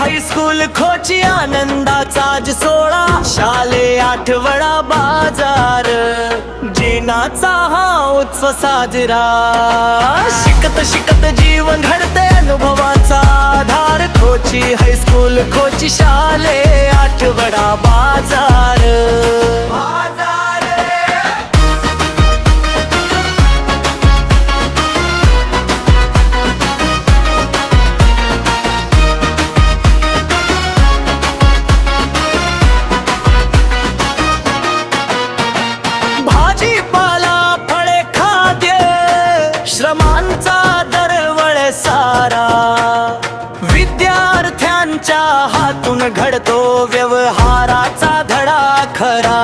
High school खोची आनंदाचा सोहळा, शाले आठवडा बाजार, जीवनाचा हा उत्सव साजरा. शिकत शिकत जीवन घडते अनुभवाचा आधार, खोची हायस्कूल खोची शाले आठवडा बाजार. भाजीपाला फळे खाद्य श्रमांचा दरवळ सारा, विद्यार्थ्यांच्या हातून घडतो व्यवहाराचा धडा खरा.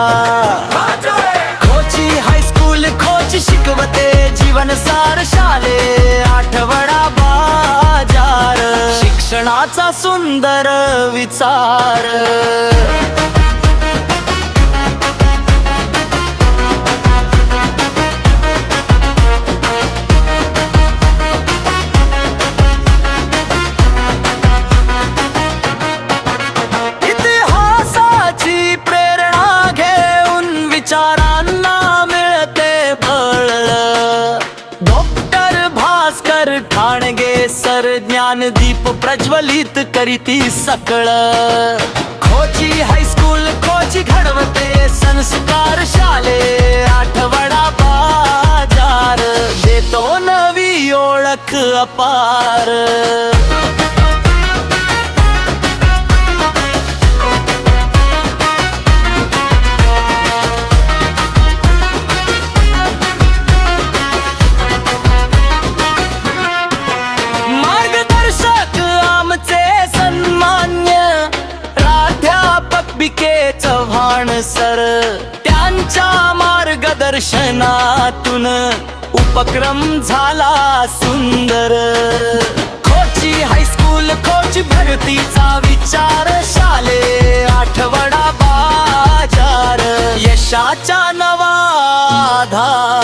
खोची हायस्कूल खोची शिकवते जीवन सार, शाले आठवडा बाजार, शिक्षणाचा सुंदर विचार. विचारांना मिळते बळ, डॉक्टर भास्कर ठाणगे सर ज्ञानदीप प्रज्वलित करीती सकळ. खोची हायस्कूल खोची घडवते संस्कार, शाले आठवडा बाजार, देतो नवी ओळख अपार. चव्हाण सर, त्यांच्या मार्गदर्शनातून उपक्रम झाला सुंदर. खोची हायस्कूल खोची भरतीचा विचार, शाले आठवडा बाजार, यशाचा नवा आधार.